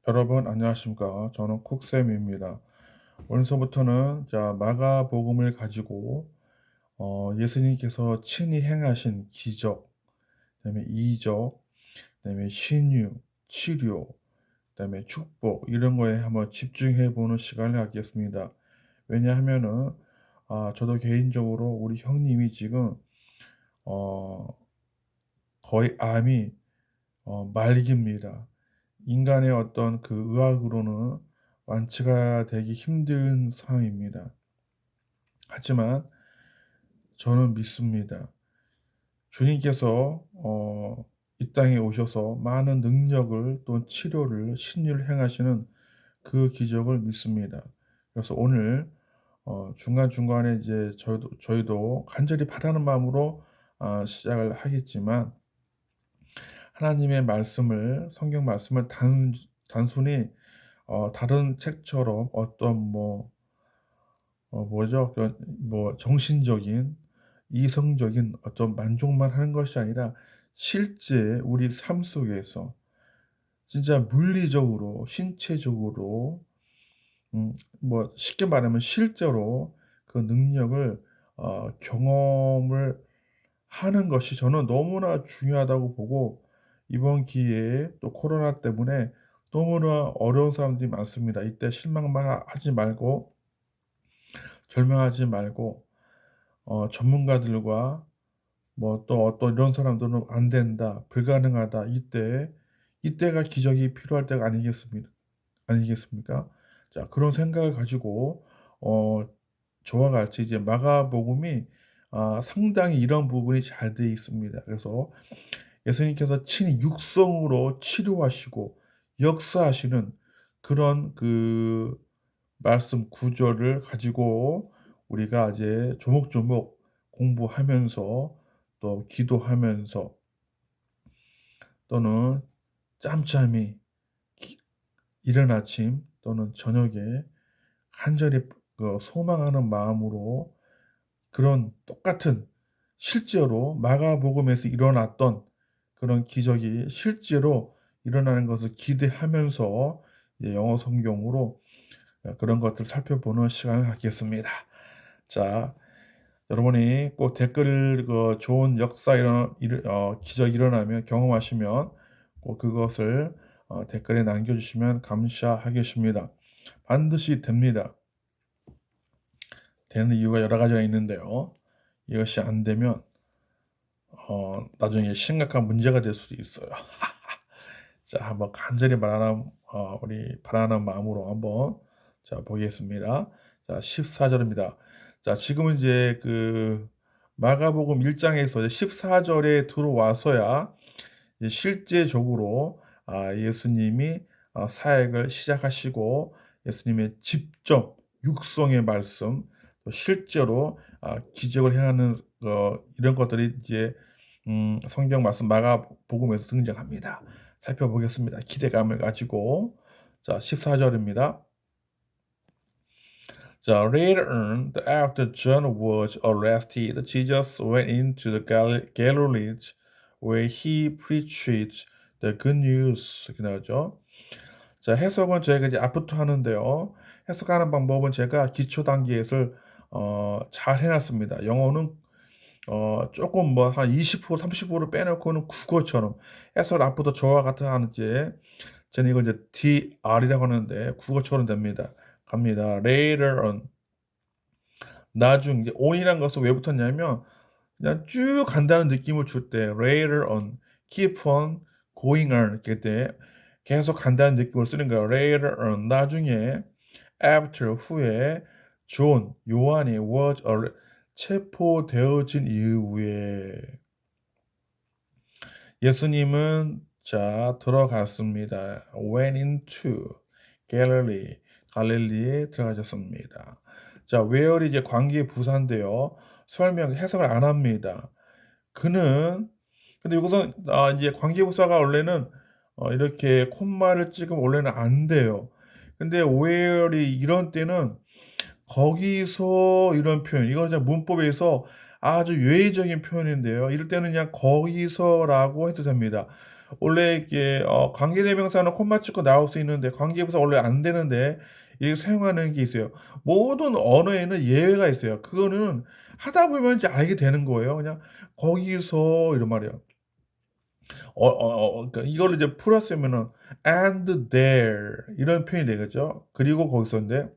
여러분 안녕하십니까? 저는 쿡쌤입니다. 오늘서부터는 마가복음을 가지고 예수님께서 친히 행하신 기적, 그다음에 이적, 그다음에 신유, 치료, 그다음에 축복 이런 거에 한번 집중해 보는 시간을 갖겠습니다. 왜냐하면은 저도 개인적으로 우리 형님이 지금 어 거의 암이 말기입니다. 인간의 어떤 그 의학으로는 완치가 되기 힘든 상황입니다. 하지만 저는 믿습니다. 주님께서 이 땅에 오셔서 많은 능력을 또 치료를 신유를 행하시는 그 기적을 믿습니다. 그래서 오늘 중간중간에 이제 저희도 간절히 바라는 마음으로 시작을 하겠지만 하나님의 말씀을 성경 말씀을 단순히 다른 책처럼 어떤 뭐죠? 정신적인 이성적인 어떤 만족만 하는 것이 아니라 실제 우리 삶 속에서 진짜 물리적으로 신체적으로 쉽게 말하면 실제로 그 능력을 경험을 하는 것이 저는 너무나 중요하다고 보고 이번 기회에 또 코로나 때문에 너무나 어려운 사람들이 많습니다. 이때 실망만 하지 말고 절망하지 말고 전문가들과 또 어떤 이런 사람들은 "안 된다. 불가능하다." 이때가 기적이 필요할 때가 아니겠습니까? 자, 그런 생각을 가지고 어 저와 같이 이제 마가복음이 상당히 이런 부분이 잘 돼 있습니다. 그래서 예수님께서 친히 육성으로 치료하시고 역사하시는 그런 그 말씀 구절을 가지고 우리가 이제 조목조목 공부하면서 또 기도하면서 또는 짬짬이 기 이른 아침 또는 저녁에 간절히 소망하는 마음으로 그런 똑같은 실제로 마가복음에서 일어났던 그런 기적이 실제로 일어나는 것을 기대하면서 이제 영어 성경으로 그런 것들을 살펴보는 시간을 갖겠습니다. 자, 여러분이 꼭 댓글 좋은 역사 기적이 일어나면 경험하시면 꼭 그것을 댓글에 남겨주시면 감사하겠습니다. 반드시 됩니다. 되는 이유가 여러 가지가 있는데요. 이것이 안 되면 나중에 심각한 문제가 될 수도 있어요. 자, 한번 간절히 우리 바라는 마음으로 한번 보겠습니다. 자, 14절입니다. 자, 지금은 이제 그 마가복음 1 장에서 이제 14절에 들어와서야 이제 실제적으로 예수님이 사역을 시작하시고 예수님의 직접 육성의 말씀 또 실제로 기적을 행하는 이런 것들이 이제 성경 말씀 마가복음에서 등장합니다. 살펴보겠습니다. 기대감을 가지고. 자, 14절입니다. 자, later on, after John was arrested, Jesus went into the Galilee where he preached the good news. 이렇게 나오죠. 자, 해석은 저희가 이제 앞부터 하는데요. 해석하는 방법은 제가 기초 단계에서 잘 해놨습니다. 영어는 조금 한 20% 30% 빼놓고는 국어처럼 해설 앞부터 저와 같이 하는지 저는 이걸 이제 DR이라고 하는데 국어처럼 됩니다. 갑니다. Later on. 나중 이제 on이란 것은 왜 붙었냐면 그냥 쭉 간다는 느낌을 줄 때 later on, keep on going on 이렇게 때 계속 간다는 느낌을 쓰는 거예요. later on 나중에 after 후에 존 요한이 was 체포되어진 이후에 예수님은 들어갔습니다. went into Galilee 갈릴리에 들어가셨습니다. 자, where이 이제 관계 부사인데요. 설명 해석을 안 합니다. 그는 근데 여기서 이제 관계 부사가 원래는 이렇게 콤마를 찍으면 원래는 안 돼요. 근데 where이 이런 때는 거기서 이런 표현 이건 그냥 문법에서 아주 예의적인 표현인데요. 이럴 때는 그냥 거기서라고 해도 됩니다. 원래 이게 관계대명사는 콤마 찍고 나올 수 있는데 관계부사 원래 안 되는데 이렇게 사용하는 게 있어요. 모든 언어에는 예외가 있어요. 그거는 하다 보면 이제 알게 되는 거예요. 그냥 거기서 이런 말이에요. 그러니까 이거를 이제 풀어 쓰면은 and there 이런 표현이 되겠죠. 그리고 거기서인데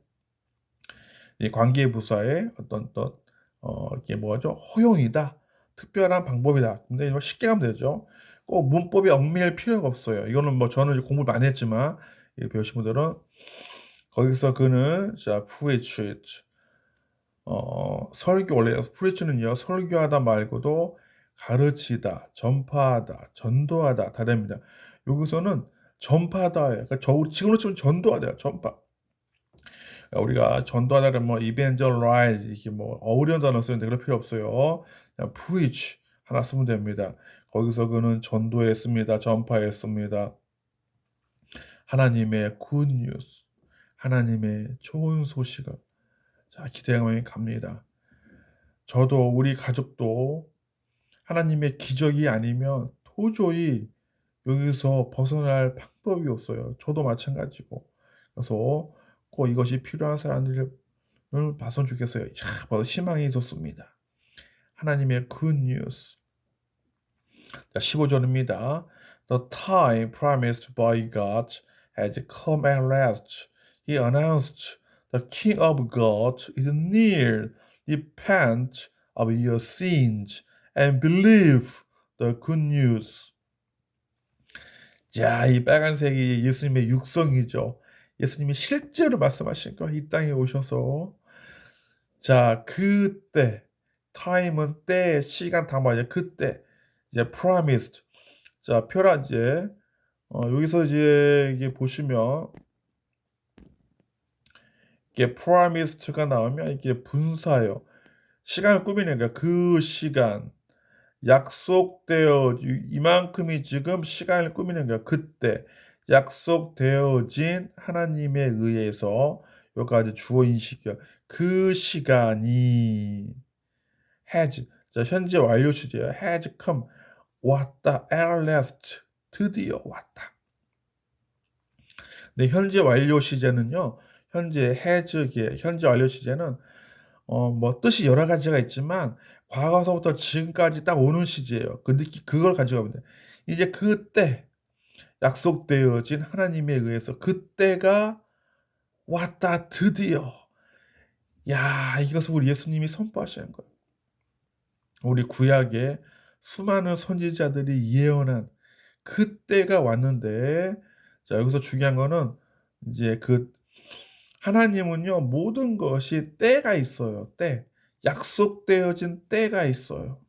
이 관계부사의 어떤 이게 뭐죠? 허용이다. 특별한 방법이다. 근데 이거 쉽게 가면 되죠. 꼭 문법이 얽매일 필요가 없어요. 이거는 뭐 저는 이제 공부를 많이 했지만 배우신 분들은 거기서 그는 자 preach 설교 원래 preach는요 설교하다 말고도 가르치다, 전파하다, 전도하다 다 됩니다. 여기서는 전파하다예요. 그러니까 지금으로 치면 전도하다예요. 전파. 우리가 전도하다는 뭐 evangelize 이렇게 뭐 어려운 단어 쓰는데 그럴 필요 없어요. 그냥 preach 하나 쓰면 됩니다. 거기서 그는 전도했습니다. 전파했습니다. 하나님의 good news, 하나님의 좋은 소식을 자 기대감이 갑니다. 저도 우리 가족도 하나님의 기적이 아니면 도저히 여기서 벗어날 방법이 없어요. 저도 마찬가지고. 그래서 꼭 이것이 필요한 사람들을 봤으면 좋겠어요. 바로 희망이 있었습니다. 하나님의 good news. 자, 15절입니다. The time promised by God has come at last. He announced, the King of God is near. Repent of your sins and believe the good news. 자, 이 빨간색이 예수님의 육성이죠. 예수님이 실제로 말씀하신 거, 이 땅에 오셔서 자, 그때 time은 때, 시간 담아야 그때 이제 promised. 자, 표란 이제 여기서 이제 이게 보시면 이게 promised가 나오면 이게 분사예요. 시간을 꾸미는 거야. 그 시간 약속되어 이만큼이 지금 시간을 꾸미는 거야. 그때 약속되어진 하나님에 의해서 여기까지 주어 인식이야. 그 시간이 has 자 현재 완료 시제야. has come 왔다. at last 드디어 왔다. 근데 현재 완료 시제는요. 현재 has의 현재 완료 시제는 뭐 뜻이 여러 가지가 있지만 과거서부터 지금까지 딱 오는 시제예요. 그 느낌 그걸 가지고 가면 돼. 이제 그때 약속되어진 하나님에 의해서 그때가 왔다 드디어. 야, 이것을 우리 예수님이 선포하시는 거예요. 우리 구약에 수많은 선지자들이 예언한 그때가 왔는데 자, 여기서 중요한 거는 이제 그 하나님은요, 모든 것이 때가 있어요. 때. 약속되어진 때가 있어요.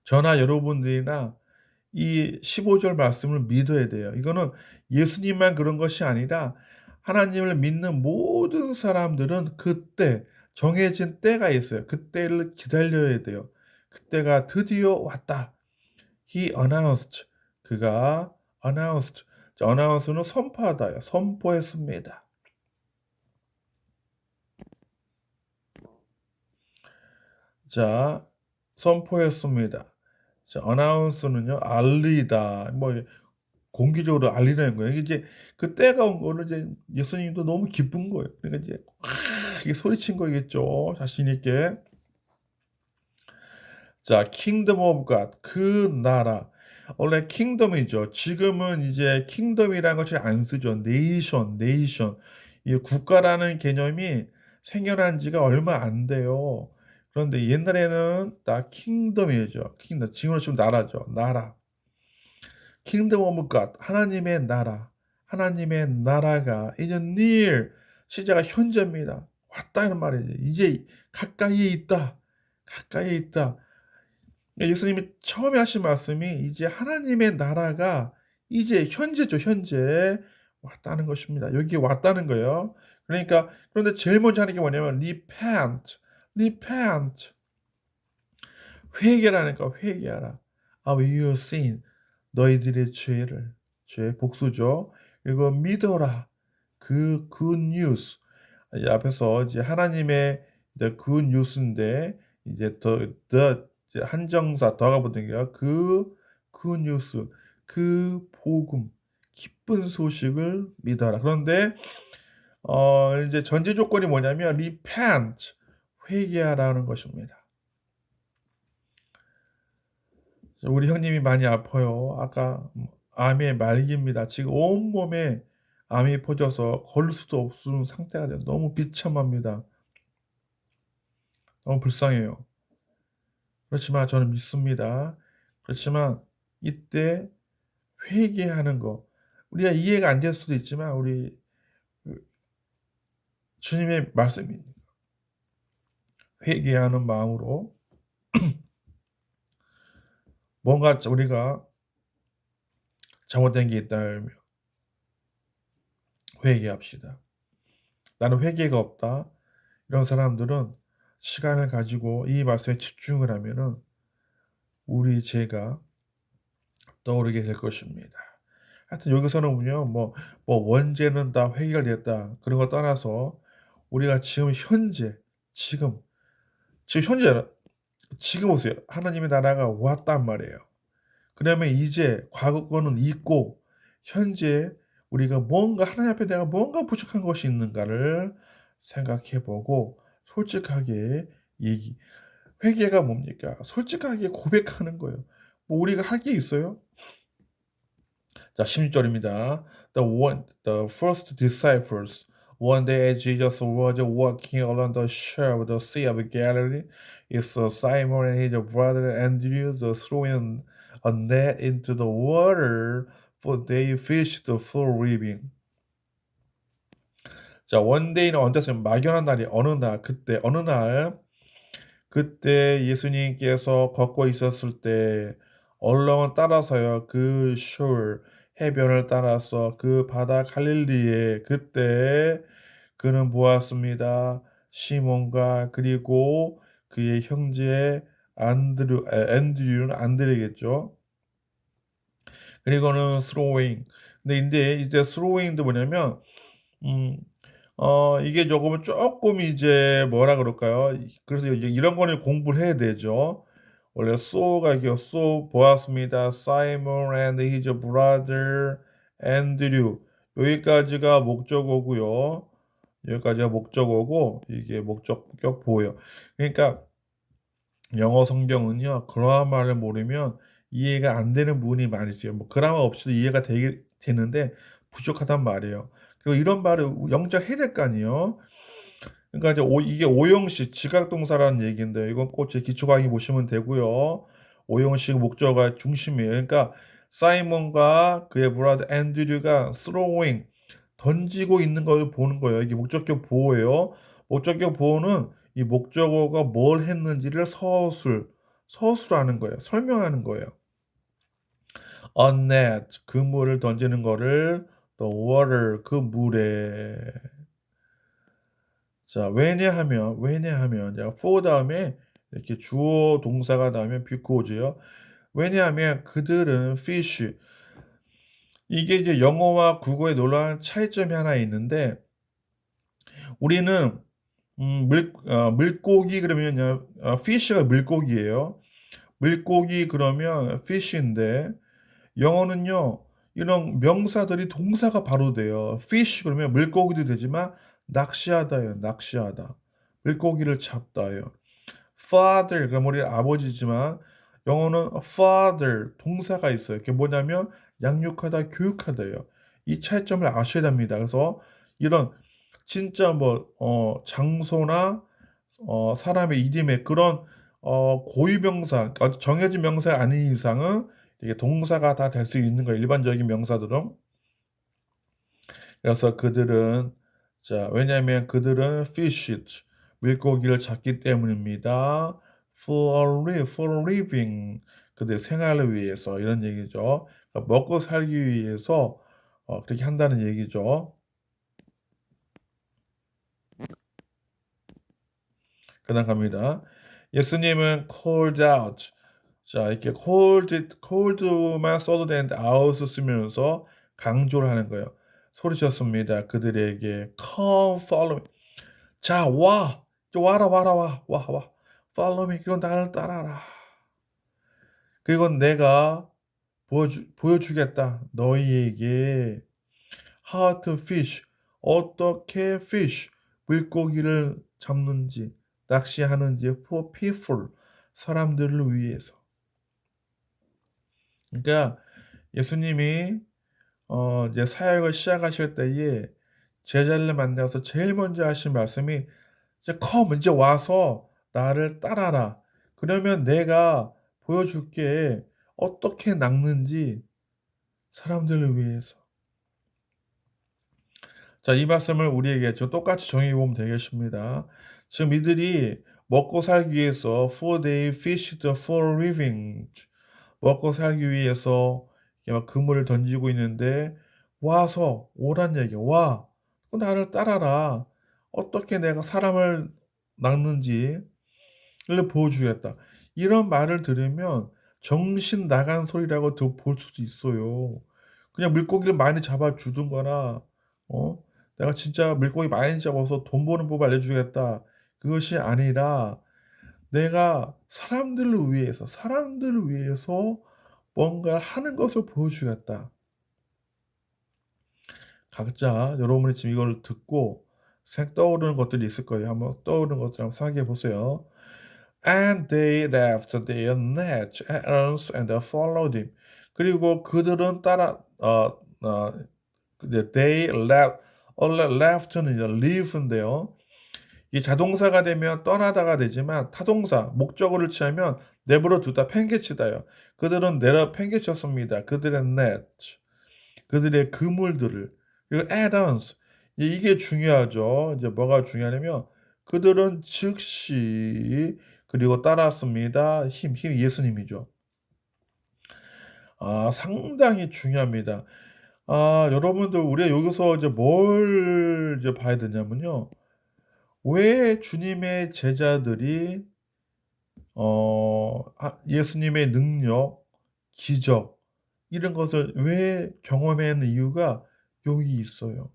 저나 여러분들이나 이 15절 말씀을 믿어야 돼요. 이거는 예수님만 그런 것이 아니라 하나님을 믿는 모든 사람들은 그때 정해진 때가 있어요. 그때를 기다려야 돼요. 그때가 드디어 왔다. He announced. 그가 announced. 자, announce는 선포하다요. 선포했습니다. 자, 선포했습니다. 자, announce는요, 알리다. 뭐 공개적으로 알리는 거예요. 이제 그 때가 온 거는 이제 예수님도 너무 기쁜 거예요. 그러니까 이제 이게 소리친 거겠죠. 자신 있게. 자, kingdom of God. 그 나라. 원래 킹덤이죠. 지금은 이제 킹덤이라는 것을 안 쓰죠. 네이션. 이 국가라는 개념이 생겨난 지가 얼마 안 돼요. 그런데 옛날에는 다 킹덤이죠. 킹덤. 지금으로 치면 나라죠. 나라. 킹덤 오브 갓. 하나님의 나라. 하나님의 나라가 이제 near. 시제가 현재입니다. 왔다는 말이지. 이제 가까이에 있다. 가까이에 있다. 예수님이 처음에 하신 말씀이 이제 하나님의 나라가 이제 현재죠. 현재 왔다는 것입니다. 여기 왔다는 거예요. 그러니까 그런데 제일 먼저 하는 게 뭐냐면 repent. 회개라니까 회개하라. of your sin. 너희들의 죄 복수죠. 그리고 믿어라. 그 good news. 이 앞에서 이제 하나님의 the good news인데 이제 the 한정사 더가 붙은 게요. 그 good news, 그 복음, 기쁜 소식을 믿어라. 그런데 이제 전제 조건이 뭐냐면 repent, 회개하라는 것입니다. 우리 형님이 많이 아파요. 아까 암의 말기입니다. 지금 온몸에 암이 퍼져서 걸을 수도 없는 상태가 돼요. 너무 비참합니다. 너무 불쌍해요. 그렇지만 저는 믿습니다. 그렇지만 이때 회개하는 거, 우리가 이해가 안 될 수도 있지만 우리 그 주님의 말씀이 회개하는 마음으로 뭔가 우리가 잘못된 게 있다면 회개합시다. 나는 회개가 없다. 이런 사람들은 시간을 가지고 이 말씀에 집중을 하면은 우리 죄가 떠오르게 될 것입니다. 하여튼 여기서는요, 원죄는 다 해결됐다. 그런 거 떠나서 우리가 지금 현재, 지금, 현재, 지금 보세요. 하나님의 나라가 왔단 말이에요. 그러면 이제 과거 거는 잊고 현재 우리가 뭔가 하나님 앞에 내가 뭔가 부족한 것이 있는가를 생각해 보고 솔직하게 얘기 회개가 뭡니까? 솔직하게 고백하는 거예요. 뭐 우리가 할 게 있어요? 자, 16절입니다. The first disciples one day as Jesus was walking along the shore of the Sea of Galilee, he saw Simon and his brother Andrew throwing a net into the water, for they fished for living. 자, one day는 언제였어요? 막연한 날이 어느 날 그때 예수님께서 걷고 있었을 때 얼렁을 따라서요. 그 shore 해변을 따라서 그 바다 갈릴리에 그때 그는 보았습니다. 시몬과 그리고 그의 형제 앤드류는 안드레겠죠. 그리고는 throwing. 근데 이제 throwing도 뭐냐면 음 이게 조금 이제 뭐라 그럴까요? 그래서 이제 이런 거는 공부를 해야 되죠. 원래 saw가 이게 saw 보았습니다. Simon and his brother Andrew. 여기까지가 목적어고요. 여기까지가 목적어고 이게 목적격 보호예요. 그러니까 영어 성경은요. 그라마를 모르면 이해가 안 되는 부분이 많이 있어요. 뭐 그라마 없이도 이해가 되는데 부족하단 말이에요. 그리고 이런 말을 영작해야 될 거 아니에요. 그러니까 이제 이게 오형식 지각동사라는 얘기인데 이건 꼭 제 기초 강의 보시면 되고요. 오형식 목적어가 중심이에요. 그러니까 사이먼과 그의 브라더 앤드류가 throwing 던지고 있는 걸 보는 거예요. 이게 목적격 보호예요. 목적격 보호는 이 목적어가 뭘 했는지를 서술하는 거예요. 설명하는 거예요. On net 그물을 던지는 거를 the water 그 물에 자, 왜냐하면, 자, for 다음에 이렇게 주어 동사가 나오면 because요. 왜냐하면 그들은 fish. 이게 이제 영어와 국어의 놀라운 차이점이 하나 있는데, 우리는, 물고기 그러면요, fish가 물고기예요. 물고기 그러면 fish인데, 영어는요, 이런 명사들이 동사가 바로 돼요. fish 그러면 물고기도 되지만, 낚시하다예요, 낚시하다. 물고기를 잡다예요. father 그럼 우리 아버지지만 영어는 father 동사가 있어요. 그게 뭐냐면 양육하다, 교육하다예요. 이 차이점을 아셔야 됩니다. 그래서 이런 진짜 장소나 사람의 이름의 그런 고유명사, 정해진 명사가 아닌 이상은 이게 동사가 다 될 수 있는 거예요. 일반적인 명사들은. 그래서 왜냐하면 그들은 fished, 물고기를 잡기 때문입니다. for a living, 그들 생활을 위해서 이런 얘기죠. 그러니까 먹고 살기 위해서 그렇게 한다는 얘기죠. 그다음 갑니다. 예수님은 called out. 자, 이렇게 cold만 써도 되는데 out 쓰면서 강조를 하는 거예요. 소리쳤습니다. 그들에게 come follow me. 자, 와. 와. Follow me. 그리고 나를 따라라. 그리고 내가 보여주겠다. 너희에게 how to fish, 어떻게 fish, 물고기를 잡는지, 낚시하는지 for people, 사람들을 위해서. 그러니까 예수님이 이제 사역을 시작하실 때에 제자를 만나서 제일 먼저 하신 말씀이 이제 이제 와서 나를 따라라. 그러면 내가 보여줄게. 어떻게 낚는지 사람들을 위해서. 자, 이 말씀을 우리에게 저 똑같이 정의해 보면 되겠습니다. 지금 이들이 먹고 살기 위해서 for they fished for a living. 먹고 살기 위해서 이렇게 막 그물을 던지고 있는데 와서 오란 얘기야. 와. 나를 따라라. 어떻게 내가 사람을 낚는지를 보여주겠다. 이런 말을 들으면 정신 나간 소리라고 볼 수도 있어요. 그냥 물고기를 많이 잡아 주든거나 내가 진짜 물고기 많이 잡아서 돈 버는 법 알려주겠다. 그것이 아니라 내가 사람들을 위해서 뭔가를 하는 것을 보여주겠다. 각자 여러분이 지금 이걸 듣고 떠오르는 것들이 있을 거예요. 한번 떠오르는 것들 한번 생각해 보세요. And they left their net and earth and followed him. 그리고 그들은 they left는 leave인데요. 이 자동사가 되면 떠나다가 되지만 타동사, 목적어를 취하면 내버려 두다, 팽개치다요. 그들은 팽개쳤습니다. 그들의 net, 그들의 그물들을. 그리고 add-ons, 이게 중요하죠. 이제 뭐가 중요하냐면 그들은 즉시 그리고 따랐습니다. 힘 예수님이죠. 상당히 중요합니다. 여러분들 우리가 여기서 이제 뭘 이제 봐야 되냐면요. 왜 주님의 제자들이 예수님의 능력, 기적 이런 것을 왜 경험하는 이유가 여기 있어요.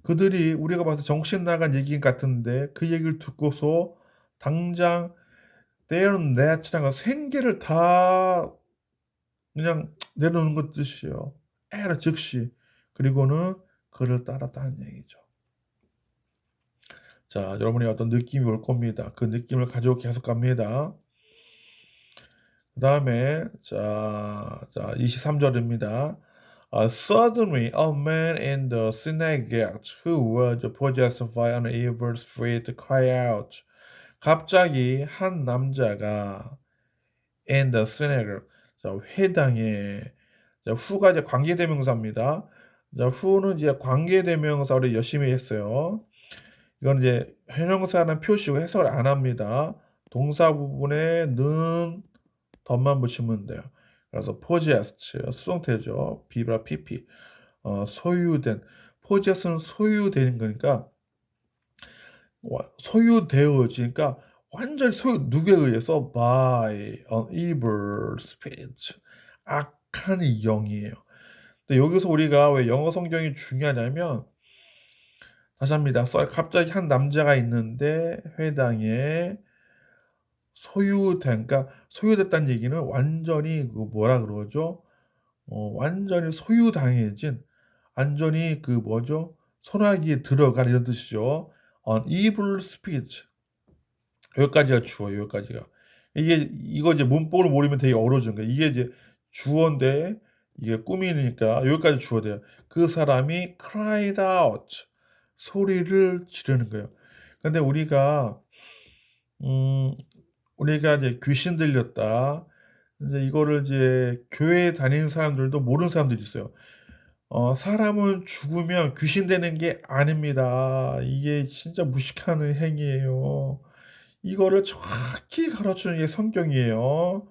그들이 우리가 봐서 정신 나간 얘기 같은데 그 얘기를 듣고서 당장 their net이라는 생계를 다 그냥 내려놓는 것 뜻이에요. 즉시. 그리고는 그를 따랐다는 얘기죠. 자, 여러분이 어떤 느낌이 올 겁니다. 그 느낌을 가지고 계속 갑니다. 그다음에 자 23절입니다. Suddenly a man in the synagogue who was possessed by an evil spirit cried out. 갑자기 한 남자가 in the synagogue, 자, 회당에, 자, who가 이제 관계대명사입니다. 자, who는 이제 관계대명사를 열심히 했어요. 이건 이제 형용사는 표시고 해석을 안 합니다. 동사 부분에 는 덧만 붙이면 돼요. 그래서 possessed 수동태죠. 비브라 pp 소유된. possess는 소유되는 거니까 소유되어지니까 완전히 누구에 의해서 by an evil spirit, 악한 영이에요. 근데 여기서 우리가 왜 영어 성경이 중요하냐면 다시 합니다. 갑자기 한 남자가 있는데 회당에 그러니까 소유됐다는 얘기는 완전히 그 뭐라 그러죠? 완전히 소유당해진, 완전히 그 뭐죠? 소나기에 들어간 이런 뜻이죠. An evil spirit. 여기까지가 주어예요. 여기까지가. 이거 이제 문법을 모르면 되게 어려워지는 거예요. 이게 이제 주어인데 이게 꾸미니까 여기까지 주어야 돼요. 그 사람이 cried out. 소리를 지르는 거예요. 근데 우리가 이제 귀신 들렸다. 이제 이거를 이제 교회에 다니는 사람들도 모르는 사람들이 있어요. 사람은 죽으면 귀신 되는 게 아닙니다. 이게 진짜 무식한 행위예요. 이거를 정확히 가르치는 게 성경이에요.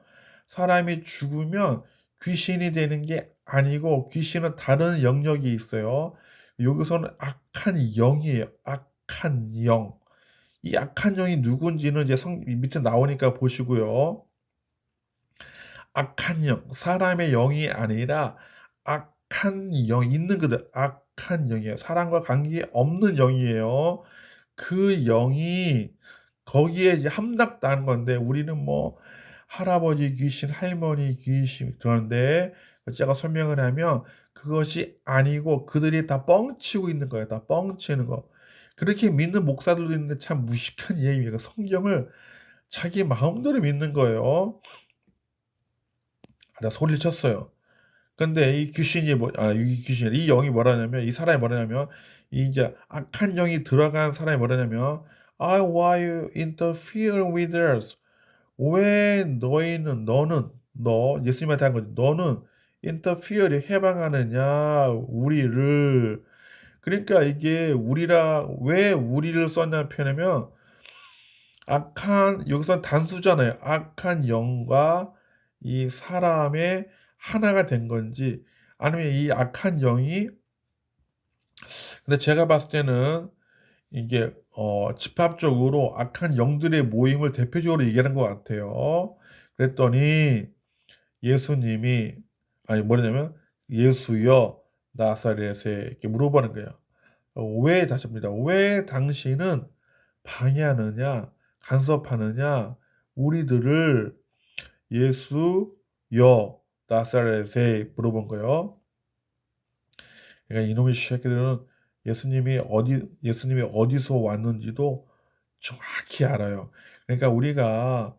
사람이 죽으면 귀신이 되는 게 아니고 귀신은 다른 영역이 있어요. 여기서는 악한 영이에요. 악한 영. 이 악한 영이 누군지는 이제 밑에 나오니까 보시고요. 악한 영, 사람의 영이 아니라 악한 영 있는 그들, 악한 영이에요. 사람과 관계없는 영이에요. 그 영이 거기에 이제 함락당한 건데 우리는 뭐 할아버지 귀신, 할머니 귀신 그런데 제가 설명을 하면 그것이 아니고 그들이 다 뻥치고 있는 거예요. 다 뻥치는 거. 그렇게 믿는 목사들도 있는데 참 무식한 이야기입니다. 성경을 자기 마음대로 믿는 거예요. 내가 소리를 쳤어요. 근데 이 귀신이 이 귀신, 이 영이 뭐라냐면, 이 사람이 뭐라냐면, 이 이제 악한 영이 들어간 사람이 뭐라냐면, why you interfere with us? 왜 너는 예수님한테 한 거지. 너는 interfere 해방하느냐 우리를. 그러니까 이게 왜 우리를 썼냐는 표현이면 여기서 단수잖아요. 악한 영과 이 사람의 하나가 된 건지 아니면 이 악한 영이 근데 제가 봤을 때는 이게 집합적으로 악한 영들의 모임을 대표적으로 얘기하는 것 같아요. 그랬더니 예수님이 뭐냐면 예수여 나사렛에 이렇게 물어보는 거예요. 왜 다십니다. 왜 당신은 방해하느냐 간섭하느냐 우리들을 예수여 나사렛에 물어본 거예요. 그러니까 이놈의 새끼들은 예수님이 어디서 왔는지도 정확히 알아요. 그러니까 우리가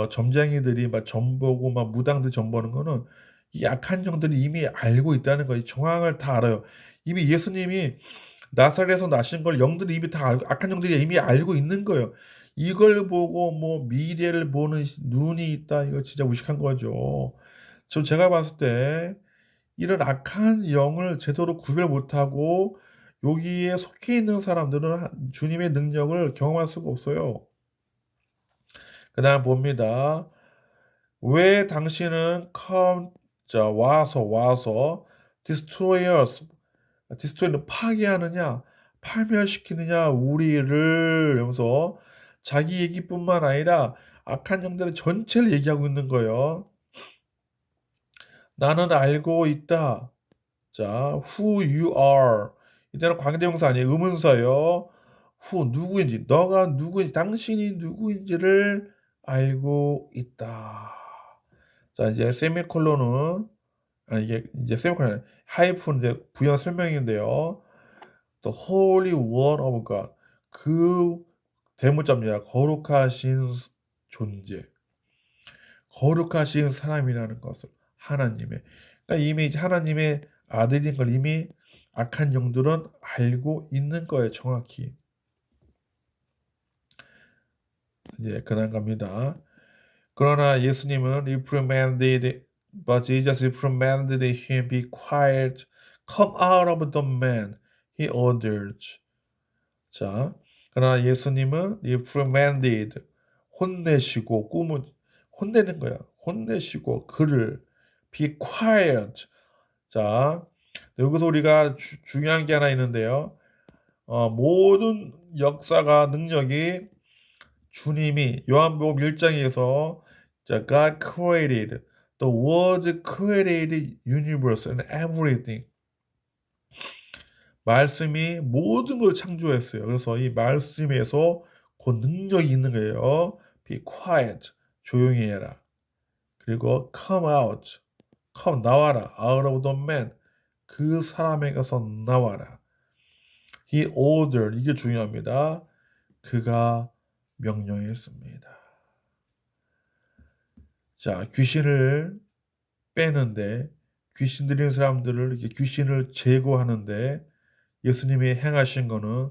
점쟁이들이 막 점보고 막 무당들 점보는 거는 이 약한 영들이 이미 알고 있다는 거예요. 정황을 다 알아요. 이미 예수님이 나사렛에서 나신 걸 영들이 이미 다 알고 악한 영들이 이미 알고 있는 거예요. 이걸 보고 뭐 미래를 보는 눈이 있다. 이거 진짜 무식한 거죠. 제가 봤을 때 이런 악한 영을 제대로 구별 못하고 여기에 속해 있는 사람들은 주님의 능력을 경험할 수가 없어요. 그 다음 봅니다. 왜 당신은 와서 destroy는 파괴하느냐 파멸시키느냐 우리를 이러면서 자기 얘기뿐만 아니라 악한 영들의 전체를 얘기하고 있는 거예요. 나는 알고 있다. 자, who you are. 이때는 관계대명사 아니에요. 의문사요. 누구인지, 너가 누구인지, 당신이 누구인지를 알고 있다. 자, 이제 세미콜론은, 이게 이제 세미콜론, 하이픈 이제 부연 설명인데요. The Holy One of God. 그 대문자입니다. 거룩하신 존재. 거룩하신 사람이라는 것을 하나님의 그러니까 이미 하나님의 아들인 걸 이미 악한 영들은 알고 있는 거예요. 정확히. 이제 그런 겁니다. 그러나 예수님은 but Jesus reprimanded him, be quiet, come out of the man, he ordered. 자, 그러나 예수님은 reprimanded, 혼내시고 혼내는 거야. 혼내시고 그를 be quiet. 자, 여기서 우리가 중요한 게 하나 있는데요. 모든 역사가 능력이 주님이 요한복음 1장에서 God created the world created universe and everything. 말씀이 모든 걸 창조했어요. 그래서 이 말씀에서 그 능력이 있는 거예요. Be quiet. 조용히 해라. 그리고 come out. 나와라. out of the man. 그 사람에게서 나와라. He ordered. 이게 중요합니다. 그가 명령했습니다. 자, 귀신을 빼는데 귀신 들린 사람들을 이렇게 귀신을 제거하는데 예수님이 행하신 거는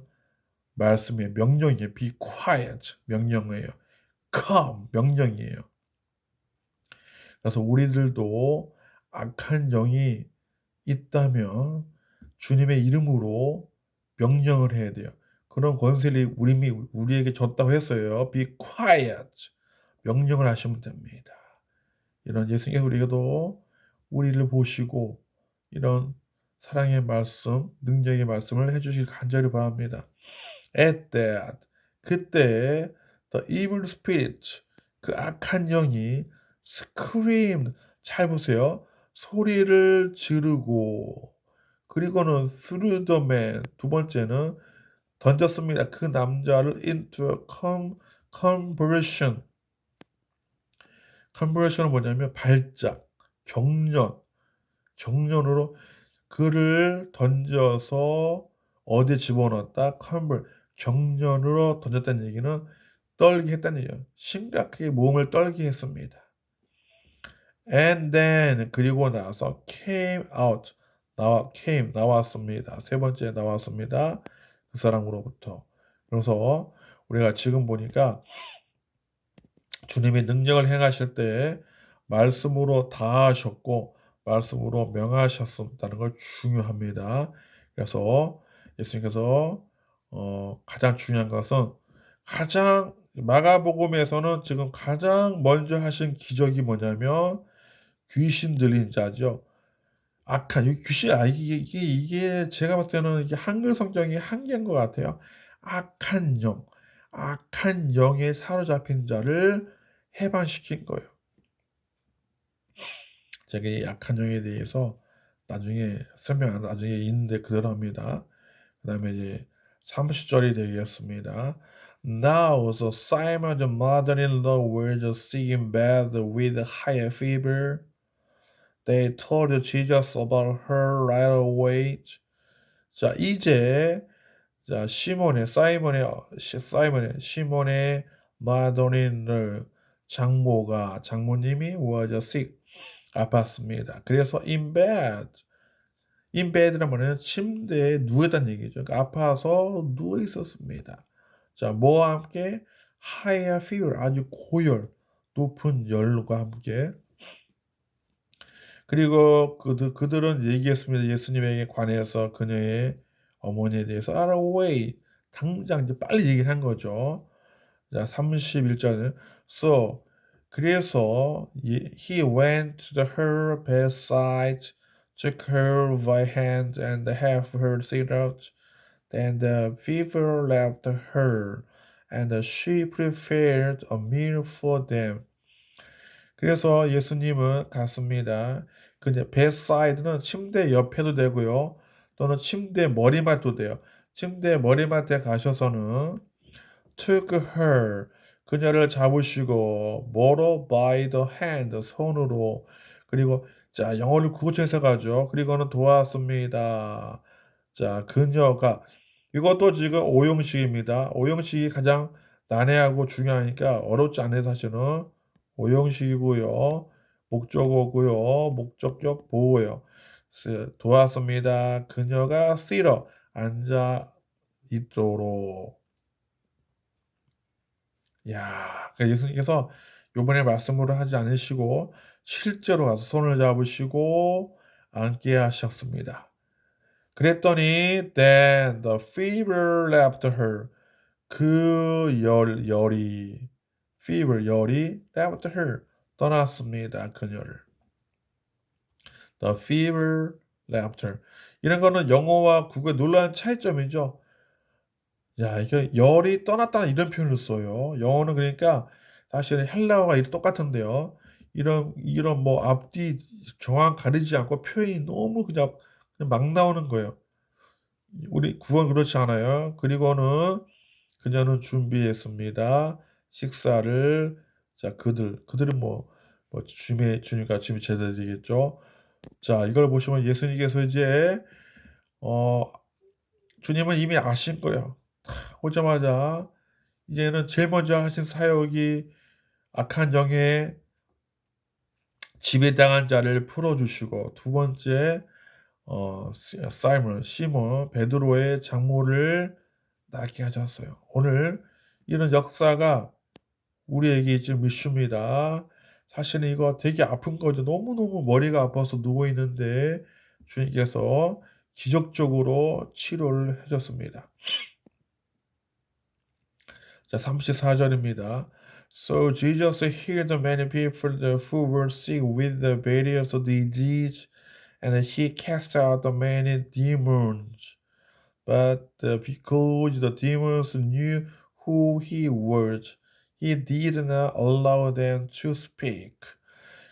말씀의 명령이에요. Be quiet. 명령이에요. Come. 명령이에요. 그래서 우리들도 악한 영이 있다면 주님의 이름으로 명령을 해야 돼요. 그런 권세를 우리에게 줬다고 했어요. Be quiet. 명령을 하시면 됩니다. 이런 예수님께서 우리에게도 우리를 보시고 이런 사랑의 말씀, 능력의 말씀을 해주시길 간절히 바랍니다. At that, 그때 the evil spirit, 그 악한 영이 screamed, 잘 보세요. 소리를 지르고 그리고는 through the man, 두 번째는 던졌습니다. 그 남자를 into a conversion, 컨버션은 뭐냐면 발작, 경련으로 그를 던져서 어디에 집어넣었다. 경련으로 던졌다는 얘기는 떨게 했다는 얘기예요. 심각하게 몸을 떨게 했습니다. And then 그리고 나서 came out 나왔습니다. 세 번째 나왔습니다. 그 사람으로부터. 그래서 우리가 지금 보니까 주님의 능력을 행하실 때 말씀으로 다하셨고 말씀으로 명하셨다는 걸 중요합니다. 그래서 예수님께서 가장 중요한 것은 가장 마가복음에서는 지금 가장 먼저 하신 기적이 뭐냐면 귀신 들린 자죠. 악한 이 귀신 이게 제가 봤을 때는 이게 한글 성경이 한계인 것 같아요. 악한 영, 악한 영에 사로잡힌 자를 해방시킨 거예요. 제가 이 악한 영에 대해서 나중에 나중에 있는데 그대로 합니다. 그 다음에 이제 30절이 되겠습니다. Now so Simon the mother-in-law was sick in bed with high fever. They told Jesus about her right away. 자, 이제 자, 시몬의 마더린을 장모님이 was sick 아팠습니다. 그래서 in bed란 말은 침대에 누웠다는 얘기죠. 그러니까 아파서 누워 있었습니다. 자, 뭐와 함께 high fever 아주 높은 열과 함께 그리고 그들은 얘기했습니다. 예수님에게 관해서 그녀의 어머니에 대해서 right away 당장 이제 빨리 얘기를 한 거죠. 자, 31절은 그래서 he went to her bedside, took her by hand and helped her sit up. Then the fever left her, and she prepared a meal for them. 그래서 예수님은 갔습니다. 근데 베드사이드는 침대 옆에도 되고요. 또는 침대 머리맡도 돼요. 침대 머리맡에 가셔서는 took her 그녀를 잡으시고 뭐로 by the hand 손으로 그리고 자 영어를 구체해서 가죠. 그리고는 도왔습니다. 자 그녀가 이것도 지금 오형식입니다. 오형식이 가장 난해하고 중요하니까 어렵지 않아요. 사실은 오형식이고요. 목적어고요. 목적격 보호예요. 도왔습니다. 그녀가 쓰러 앉아 있도록 야, 그러니까 예수님께서 요번에 말씀으로 하지 않으시고 실제로 가서 손을 잡으시고 앉게 하셨습니다. 그랬더니 then the fever left her. 그 열이 left her. 떠났습니다. 그녀를. The fever left her. 이런 거는 영어와 국어의 놀라운 차이점이죠. 야, 이게 열이 떠났다는 이런 표현을 써요. 영어는 그러니까 사실은 헬라어가 똑같은데요. 이런 뭐 앞뒤 정확 가리지 않고 표현이 너무 그냥 막 나오는 거예요. 우리 구원 그렇지 않아요. 그리고는 그녀는 준비했습니다. 식사를 자 그들은 주님과 주님의 제자들이겠죠. 자 이걸 보시면 예수님께서 이제 어 주님은 이미 아신 거예요. 오자마자 이제는 제일 먼저 하신 사역이 악한 영에 지배당한 자를 풀어주시고 두 번째 시몬 베드로의 장모를 낫게 하셨어요. 오늘 이런 역사가 우리에게 지금 이슈입니다. 사실은 이거 되게 아픈 거죠. 너무너무 머리가 아파서 누워 있는데 주님께서 기적적으로 치료를 해줬습니다. 자, 34절입니다. So Jesus healed many people who were sick with the various disease, and he cast out the many demons. But because the demons knew who he was, he did not allow them to speak.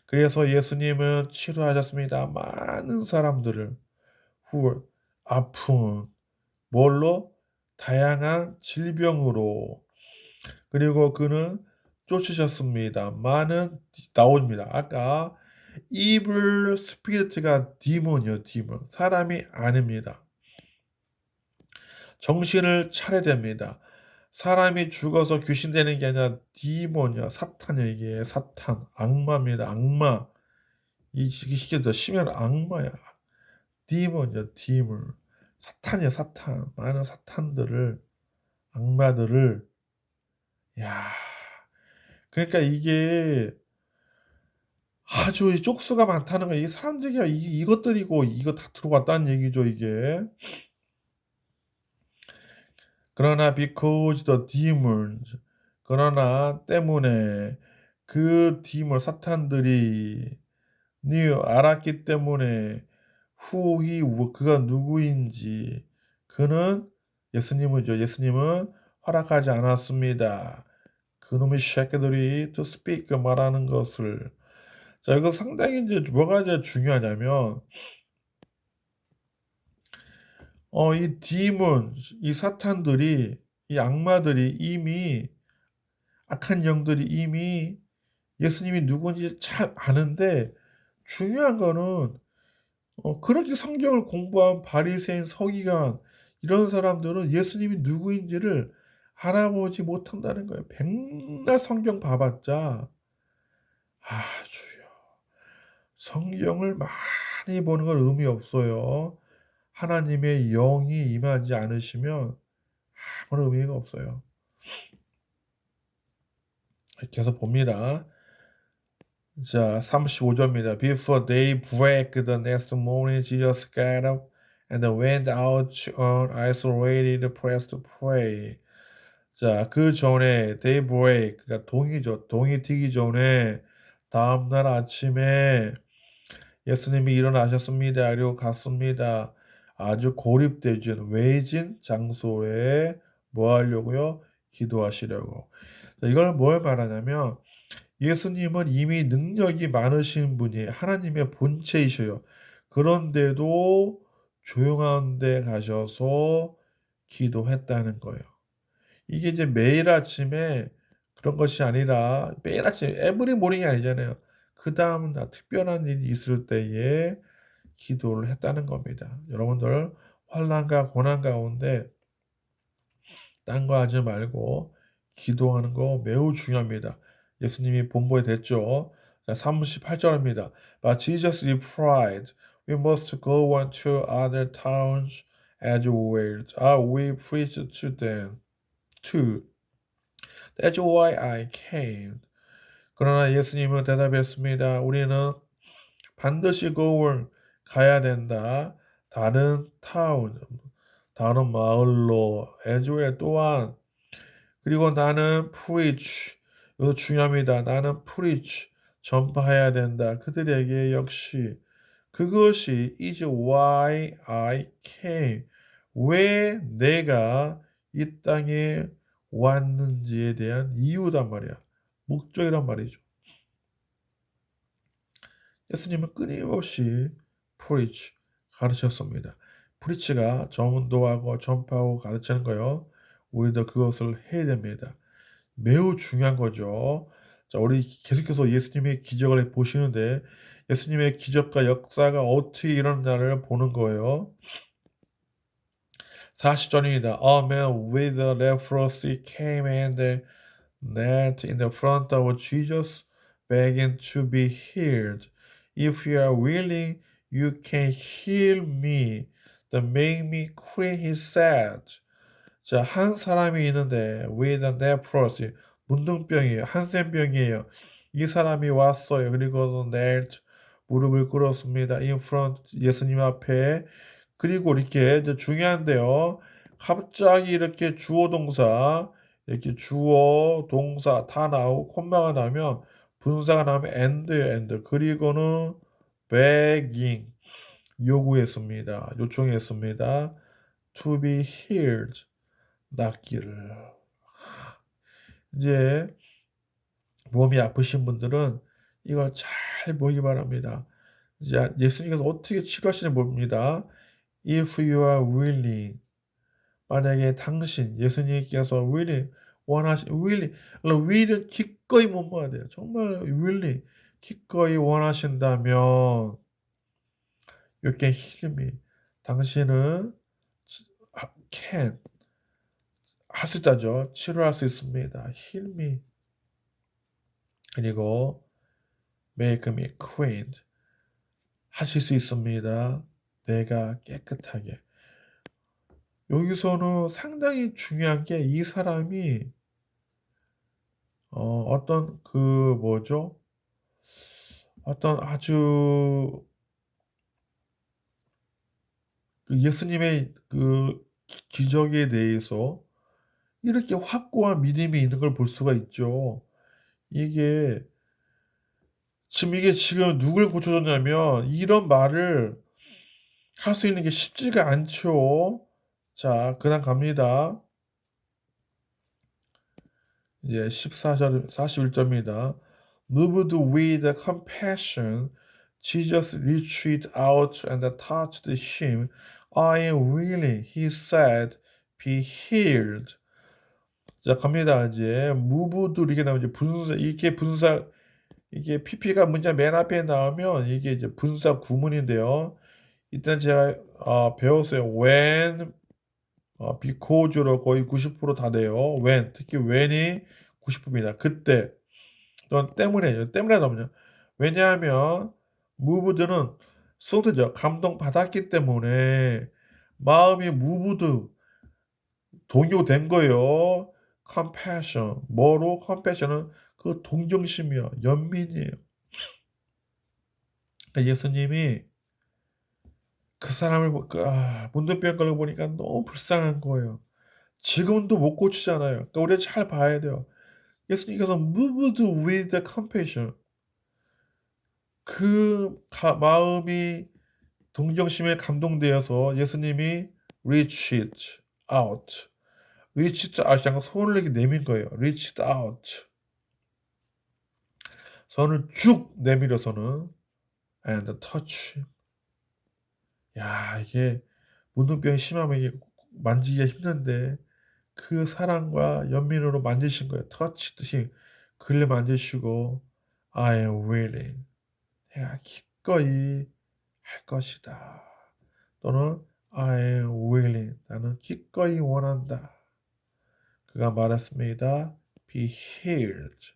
그래서 예수님은 치료하셨습니다. 많은 사람들을 아픈 뭘로 다양한 질병으로 그리고 그는 쫓으셨습니다. 많은 나옵니다. 아까 evil spirit가 demon이요, demon. 사람이 아닙니다. 정신을 차려야 됩니다. 사람이 죽어서 귀신 되는 게 아니라 디몬이야, 사탄이야, 이게 사탄, 악마입니다, 악마. 이게 더 심한 악마야. 디몬이야, 디몬. 사탄이야, 사탄. 많은 사탄들을, 악마들을, 야, 그러니까 이게 아주 쪽수가 많다는 거야. 이 사람들이 이것들이고 이거 다 들어왔다는 얘기죠, 이게. 그러나 because the demons, 그러나 때문에 그 demon 사탄들이 knew 알았기 때문에 who he 그가 누구인지 그는 예수님이죠. 예수님은 허락하지 않았습니다. 그놈의 새끼들이 to speak 말하는 것을. 자, 이거 상당히 이제 뭐가 이제 중요하냐면 이 demon, 이 사탄들이, 이 악마들이 이미 악한 영들이 이미 예수님이 누군지 잘 아는데 중요한 거는 그렇게 성경을 공부한 바리새인 서기관 이런 사람들은 예수님이 누구인지를 알아보지 못한다는 거예요. 백날 성경 봐봤자 주여 성경을 많이 보는 건 의미 없어요. 하나님의 영이 임하지 않으시면 아무런 의미가 없어요. 계속 봅니다. 자, 35절입니다. Before daybreak the next morning, Jesus got up and went out on isolated place to pray. 자, 그 전에 daybreak, 그러니까 동이 트기 전에 다음날 아침에 예수님이 일어나셨습니다. 그리고 갔습니다. 아주 고립되진 외진 장소에 뭐 하려고요? 기도하시려고. 자, 이걸 뭘 말하냐면 예수님은 이미 능력이 많으신 분이 하나님의 본체이셔요. 그런데도 조용한 데 가셔서 기도했다는 거예요. 이게 이제 매일 아침에 그런 것이 아니라 매일 아침에 에브리 모닝이 아니잖아요. 그 다음 날 특별한 일이 있을 때에 기도를 했다는 겁니다. 여러분들 환난과 고난 가운데 딴 거 하지 말고 기도하는 거 매우 중요합니다. 예수님이 본보에 됐죠. 자, 38절입니다. But Jesus replied, We must go on to other towns as well. We preach to them too. That's why I came. 그러나 예수님은 대답했습니다. 우리는 반드시 go 가야 된다. 다른 타운, 다른 마을로 as well 또한 그리고 나는 preach, 이거 중요합니다. 나는 preach, 전파해야 된다. 그들에게 역시 그것이 is why I came. 왜 내가 이 땅에 왔는지에 대한 이유단 말이야. 목적이란 말이죠. 예수님은 끊임없이 preach, 가르쳤습니다. preach가 전도하고 전파하고 가르치는 거요. 우리도 그것을 해야 됩니다. 매우 중요한 거죠. 자, 우리 계속해서 예수님의 기적을 보시는데 예수님의 기적과 역사가 어떻게 일어나를 보는 거예요. 40절입니다. A man with a leprosy came and knelt in the front of Jesus, begging to be healed. If you are willing, you can heal me. That make me clean, he said. 자, 한 사람이 있는데 with a leprosy, 문둥병이에요. 한센병이에요. 이 사람이 왔어요. 그리고 knelt, 무릎을 꿇었습니다. in front, 예수님 앞에. 그리고 이렇게 이제 중요한데요. 갑자기 이렇게 주어 동사, 이렇게 주어 동사 다 나오고 콤마가 나면 분사가 나면 and예요, and. 그리고는 begging, 요구했습니다. 요청했습니다. to be healed. 낫기를. 이제 몸이 아프신 분들은 이걸 잘 보기 바랍니다. 이제 예수님께서 어떻게 치료하시는지 봅니다. If you are willing, 만약에 당신 예수님께서 willing really, will은 기꺼이 못 먹어야 돼요. 정말 really 기꺼이 원하신다면 you can heal me. 당신은 can 할 수 있다죠. 치료할 수 있습니다. heal me. 그리고 make me clean. 하실 수 있습니다. 내가 깨끗하게. 여기서는 상당히 중요한 게 이 사람이 어떤 뭐죠? 어떤 아주 예수님의 기적에 대해서 이렇게 확고한 믿음이 있는 걸 볼 수가 있죠. 이게 지금 누굴 고쳐줬냐면 이런 말을 할 수 있는 게 쉽지가 않죠. 자, 그다음 갑니다. 이제 14절 41절입니다. Moved with compassion, Jesus reached out and touched him. I am willing, he said, be healed. 자, 갑니다. 이제 moved 이렇게 나오면 이제 이게 PP가 문제 맨 앞에 나오면 이게 이제 분사 구문인데요. 일단 제가 배웠어요. when, because로 거의 90%다 돼요. when, 특히 when이 90%입니다. 그때 또는 때문에 나오면요. 왜냐하면 moved는 소드죠. 감동받았기 때문에 마음이 moved, 동요된 거예요. compassion, 뭐로 compassion은 그 동정심이요. 연민이에요. 그러니까 예수님이 그 사람을 문둥병 걸고 보니까 너무 불쌍한 거예요. 지금도 못 고치잖아요. 그러니까 우리가 잘 봐야 돼요. 예수님께서 moved with compassion. 마음이 동정심에 감동되어서 예수님이 reached out. reached out이 아니라 손을 이렇게 내민 거예요. reached out. 손을 쭉 내밀어서는 and touch. 야, 이게 문둥병이 심하면 이게 만지기가 힘든데 그 사랑과 연민으로 만지신 거예요. 터치 뜻이 그를 만지시고 I am willing. 내가 기꺼이 할 것이다. 또는 I am willing. 나는 기꺼이 원한다. 그가 말했습니다. Be healed.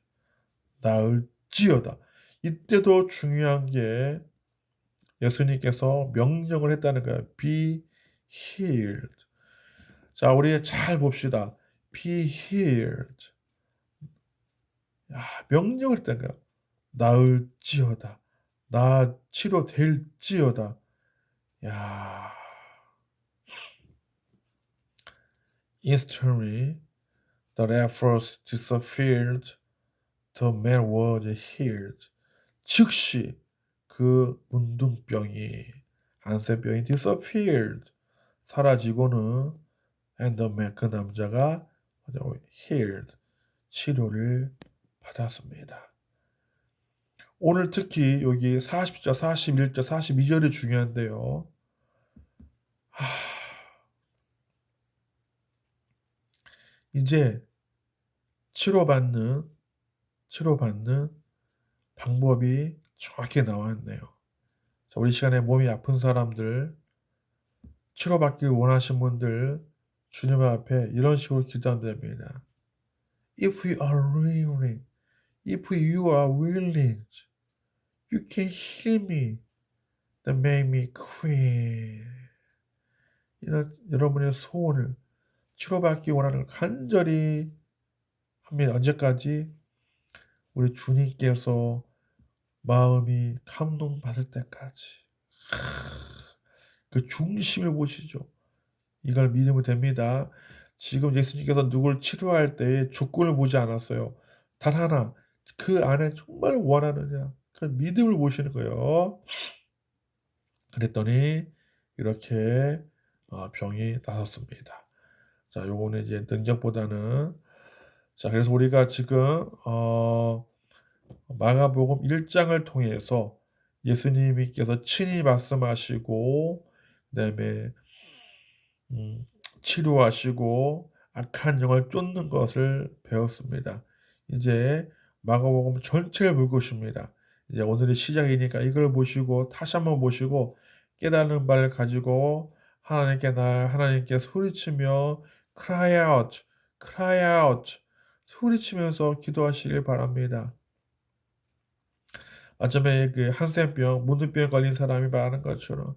나을지어다. 이때도 중요한 게 예수님께서 명령을 했다는 거예요. Be healed. 자, 우리 잘 봅시다. Be healed. 명령을 했다는 거예요. 나을지어다. 나 치료될지어다. 야, instantly the leprosy disappeared. The man was healed. 즉시 그 문둥병이 한센병이 disappeared. 사라지고는 and the man 그 남자가 healed. 치료를 받았습니다. 오늘 특히 여기 40절, 41절, 42절이 중요한데요. 이제 치료받는 방법이 정확히 나왔네요. 자, 우리 시간에 몸이 아픈 사람들, 치료받기를 원하시는 분들 주님 앞에 이런 식으로 기도하면 됩니다. If you are willing, if you are willing, you can heal me, then make me clean. 이런 여러분의 소원을 치료받기 원하는 걸 간절히 합니다. 언제까지? 우리 주님께서 마음이 감동받을 때까지. 그 중심을 보시죠. 이걸 믿으면 됩니다. 지금 예수님께서 누굴 치료할 때 조건을 보지 않았어요. 단 하나, 그 안에 정말 원하느냐. 그 믿음을 보시는 거예요. 그랬더니 이렇게 병이 나섰습니다. 자, 요거는 이제 능력보다는 자, 그래서 우리가 지금 마가복음 1장을 통해서 예수님께서 친히 말씀하시고 그다음에 치료하시고 악한 영을 쫓는 것을 배웠습니다. 이제 마가복음 전체를 볼 것입니다. 이제 오늘이 시작이니까 이걸 보시고 다시 한번 보시고 깨닫는 바를 가지고 하나님께 소리치며 cry out, cry out 소리치면서 기도하시길 바랍니다. 아침에 그 한센병, 문둥병 걸린 사람이 말하는 것처럼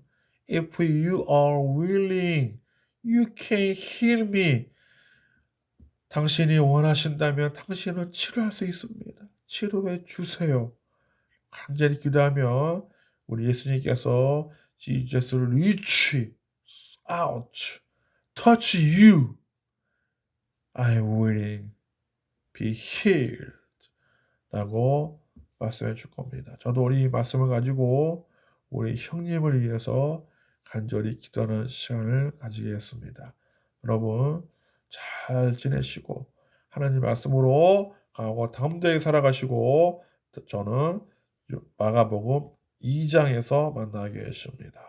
If you are willing, you can heal me. 당신이 원하신다면 당신은 치료할 수 있습니다. 치료해 주세요. 간절히 기도하며 우리 예수님께서 Jesus reach out, touch you. I will be healed. 라고 말씀해 줄 겁니다. 저도 우리 말씀을 가지고 우리 형님을 위해서 간절히 기도하는 시간을 가지겠습니다. 여러분 잘 지내시고 하나님 말씀으로 강하고 담대하게 살아가시고 저는 마가복음 2장에서 만나겠습니다.